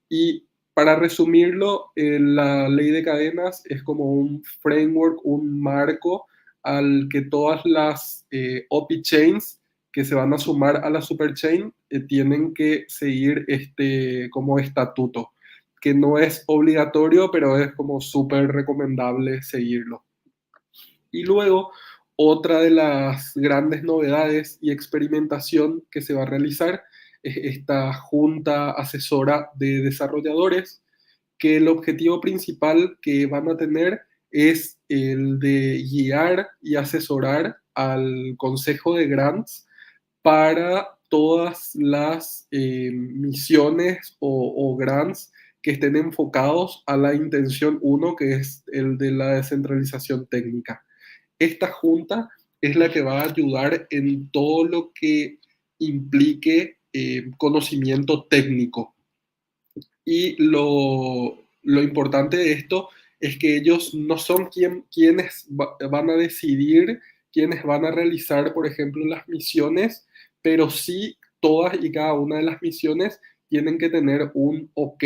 Y para resumirlo, la ley de cadenas es como un framework, un marco al que todas las OP chains que se van a sumar a la superchain tienen que seguir este como estatuto, que no es obligatorio, pero es como súper recomendable seguirlo. Y luego, otra de las grandes novedades y experimentación que se va a realizar es esta junta asesora de desarrolladores, que el objetivo principal que van a tener es el de guiar y asesorar al Consejo de Grants para todas las misiones o grants que estén enfocados a la intención 1, que es el de la descentralización técnica. Esta junta es la que va a ayudar en todo lo que implique conocimiento técnico. Y lo importante de esto es que ellos no son quienes van a decidir, quienes van a realizar, por ejemplo, las misiones, pero sí todas y cada una de las misiones tienen que tener un ok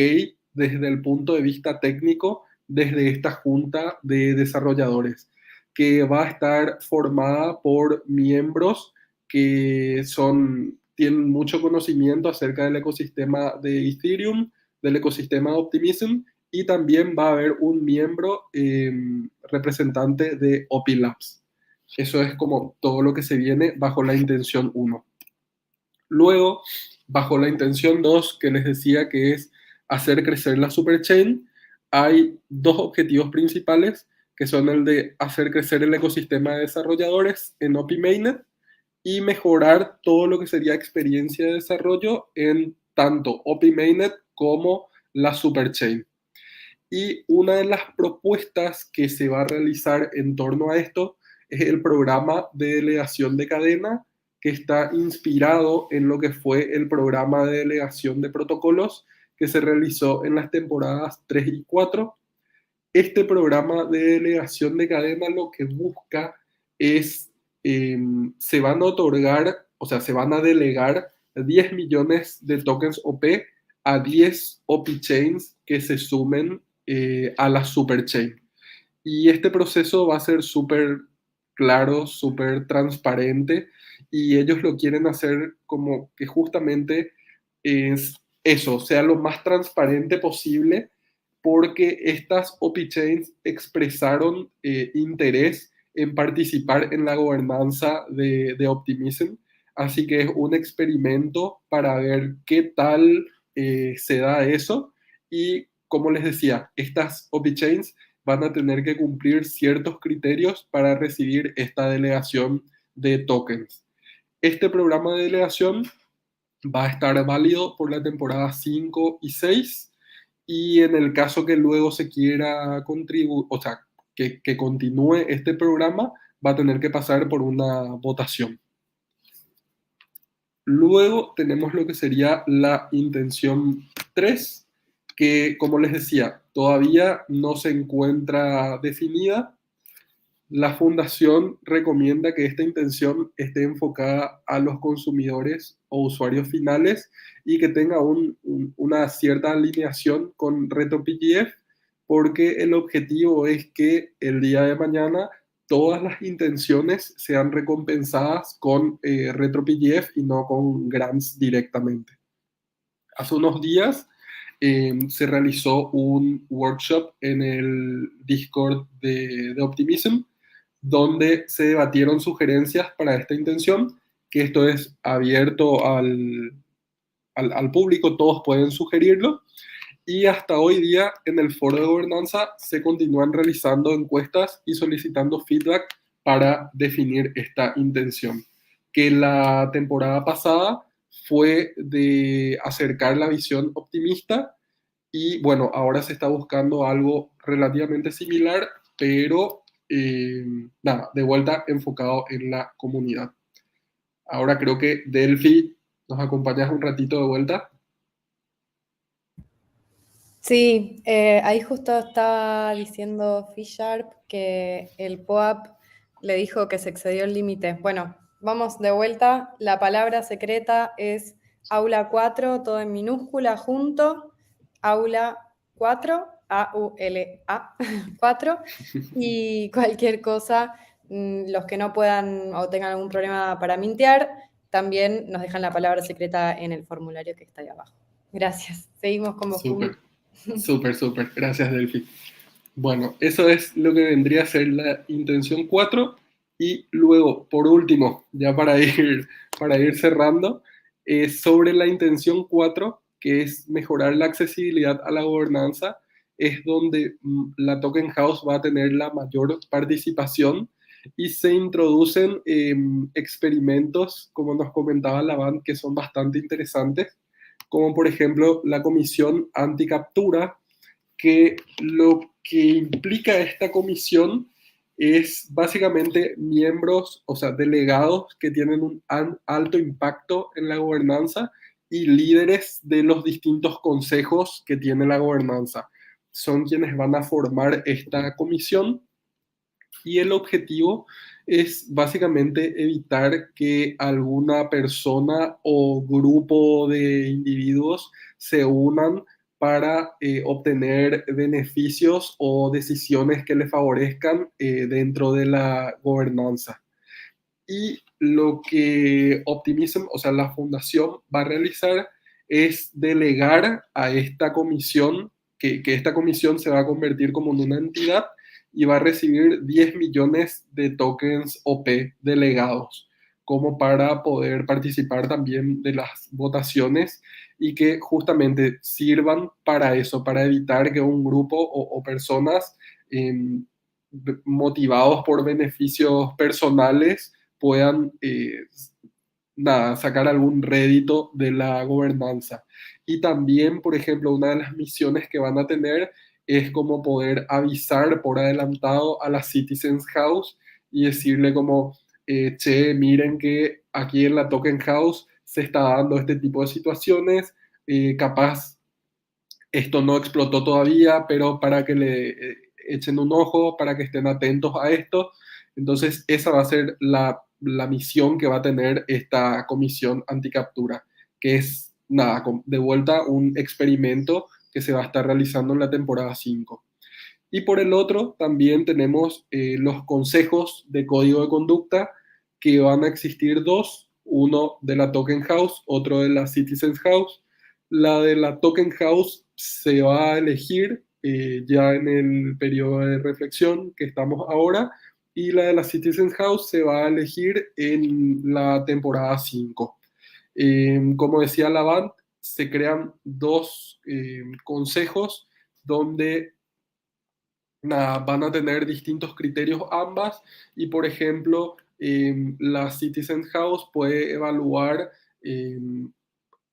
desde el punto de vista técnico, desde esta junta de desarrolladores, que va a estar formada por miembros que tienen mucho conocimiento acerca del ecosistema de Ethereum, del ecosistema de Optimism, y también va a haber un miembro representante de OP Labs. Eso es como todo lo que se viene bajo la intención 1. Luego, bajo la intención 2, que les decía que es hacer crecer la superchain, hay dos objetivos principales, que son el de hacer crecer el ecosistema de desarrolladores en OP Mainnet y mejorar todo lo que sería experiencia de desarrollo en tanto OP Mainnet como la superchain. Y una de las propuestas que se va a realizar en torno a esto es el programa de delegación de cadena, que está inspirado en lo que fue el programa de delegación de protocolos que se realizó en las temporadas 3 y 4. Este programa de delegación de cadena lo que busca es, se van a otorgar, o sea, se van a delegar 10 millones de tokens OP a 10 OP chains que se sumen a la superchain. Y este proceso va a ser súper claro, súper transparente, y ellos lo quieren hacer como que justamente es eso, sea lo más transparente posible, porque estas OP Chains expresaron interés en participar en la gobernanza de Optimism. Así que es un experimento para ver qué tal se da eso. Y como les decía, estas OP Chains van a tener que cumplir ciertos criterios para recibir esta delegación de tokens. Este programa de delegación va a estar válido por la temporada 5 y 6, y en el caso que luego se quiera contribuir, o sea, que continúe este programa, va a tener que pasar por una votación. Luego tenemos lo que sería la intención 3, que como les decía, todavía no se encuentra definida. La fundación recomienda que esta intención esté enfocada a los consumidores o usuarios finales y que tenga una cierta alineación con RetroPGF, porque el objetivo es que el día de mañana todas las intenciones sean recompensadas con RetroPGF y no con grants directamente. Hace unos días se realizó un workshop en el Discord de Optimism, donde se debatieron sugerencias para esta intención, que esto es abierto al público, todos pueden sugerirlo, y hasta hoy día en el foro de gobernanza se continúan realizando encuestas y solicitando feedback para definir esta intención, que la temporada pasada fue de acercar la visión optimista, y bueno, ahora se está buscando algo relativamente similar, pero nada, de vuelta enfocado en la comunidad. Ahora creo que Delphi, ¿nos acompañas un ratito de vuelta? Sí, ahí justo estaba diciendo Fisharp que el POAP le dijo que se excedió el límite. Bueno, vamos de vuelta. La palabra secreta es aula 4, todo en minúscula, junto. Aula 4, A-U-L-A, 4. Y cualquier cosa, los que no puedan o tengan algún problema para mintear, también nos dejan la palabra secreta en el formulario que está ahí abajo. Gracias. Seguimos con vos. Súper, súper, súper. Gracias, Delphi. Bueno, eso es lo que vendría a ser la intención 4. Y luego, por último, ya para ir cerrando, sobre la intención 4, que es mejorar la accesibilidad a la gobernanza, es donde la Token House va a tener la mayor participación, y se introducen experimentos, como nos comentaba Laván, que son bastante interesantes, como por ejemplo la comisión anticaptura, que lo que implica esta comisión es básicamente miembros, o sea, delegados que tienen un alto impacto en la gobernanza y líderes de los distintos consejos que tiene la gobernanza. Son quienes van a formar esta comisión, y el objetivo es básicamente evitar que alguna persona o grupo de individuos se unan para obtener beneficios o decisiones que le favorezcan dentro de la gobernanza. Y lo que Optimism, o sea, la fundación, va a realizar es delegar a esta comisión, que esta comisión se va a convertir como en una entidad y va a recibir 10 millones de tokens OP delegados, como para poder participar también de las votaciones, y que justamente sirvan para eso, para evitar que un grupo o personas motivados por beneficios personales puedan sacar algún rédito de la gobernanza. Y también, por ejemplo, una de las misiones que van a tener es como poder avisar por adelantado a la Citizens House y decirle como, che, miren que aquí en la Token House se está dando este tipo de situaciones, capaz esto no explotó todavía, pero para que le echen un ojo, para que estén atentos a esto. Entonces, esa va a ser la misión que va a tener esta comisión anticaptura, que es, nada, de vuelta un experimento que se va a estar realizando en la temporada 5. Y por el otro, también tenemos los consejos de código de conducta, que van a existir dos, uno de la Token House, otro de la Citizens House. La de la Token House se va a elegir ya en el periodo de reflexión que estamos ahora, y la de la Citizen House se va a elegir en la temporada 5. Como decía Lavant, se crean dos consejos donde nada, van a tener distintos criterios ambas y, por ejemplo, la Citizen House puede evaluar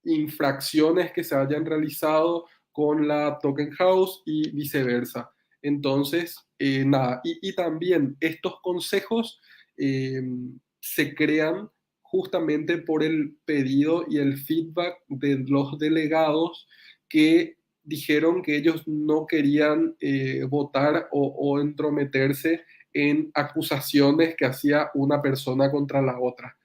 infracciones que se hayan realizado con la Token House y viceversa. Entonces, nada, y también estos consejos eh, se crean justamente por el pedido y el feedback de los delegados que dijeron que ellos no querían votar o entrometerse en acusaciones que hacía una persona contra la otra.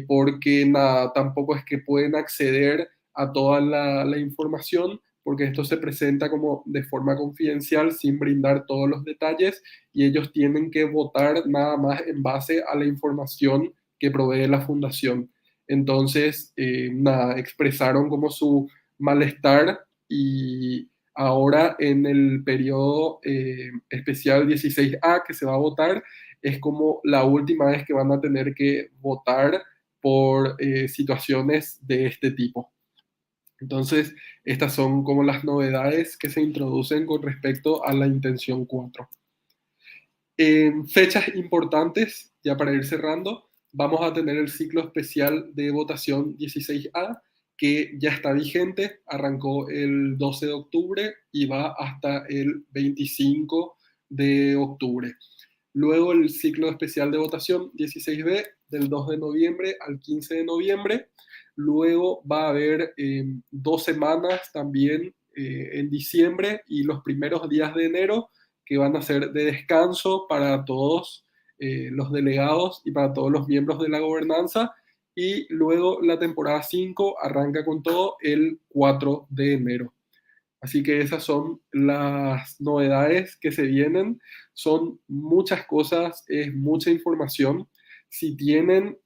Porque nada, tampoco es que pueden acceder a toda la información, porque esto se presenta como de forma confidencial sin brindar todos los detalles y ellos tienen que votar nada más en base a la información que provee la fundación. Entonces, nada, expresaron como su malestar y ahora en el periodo especial 16A que se va a votar, es como la última vez que van a tener que votar por situaciones de este tipo. Entonces, estas son como las novedades que se introducen con respecto a la intención 4. En fechas importantes, ya para ir cerrando, vamos a tener el ciclo especial de votación 16A, que ya está vigente, arrancó el 12 de octubre y va hasta el 25 de octubre. Luego el ciclo especial de votación 16B del 2 de noviembre al 15 de noviembre. Luego va a haber 2 semanas también en diciembre y los primeros días de enero que van a ser de descanso para todos los delegados y para todos los miembros de la gobernanza. Y luego la temporada 5 arranca con todo el 4 de enero. Así que esas son las novedades que se vienen. Son muchas cosas, es mucha información. Si tienen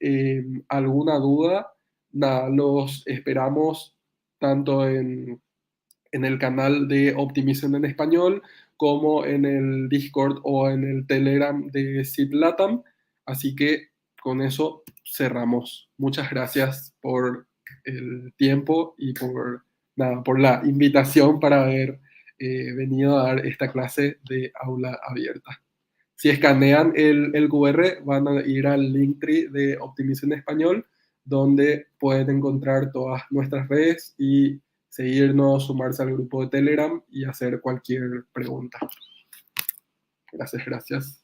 alguna duda, nada, los esperamos tanto en el canal de Optimism en español como en el Discord o en el Telegram de SIP-LATAM. Así que con eso cerramos. Muchas gracias por el tiempo y por la invitación para haber venido a dar esta clase de aula abierta. Si escanean el QR, van a ir al Linktree de Optimism en español, donde pueden encontrar todas nuestras redes y seguirnos, sumarse al grupo de Telegram y hacer cualquier pregunta. Gracias.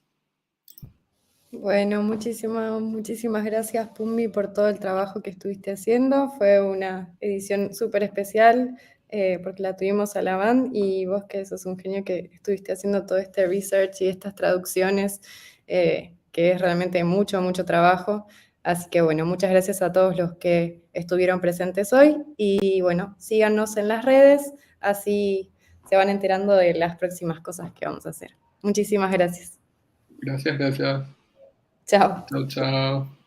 Bueno, muchísimas gracias, Pumbi, por todo el trabajo que estuviste haciendo. Fue una edición súper especial porque la tuvimos a la band y vos que sos un genio que estuviste haciendo todo este research y estas traducciones, que es realmente mucho trabajo. Así que bueno, muchas gracias a todos los que estuvieron presentes hoy y bueno, síganos en las redes, así se van enterando de las próximas cosas que vamos a hacer. Muchísimas gracias. Gracias. Chao. Chao.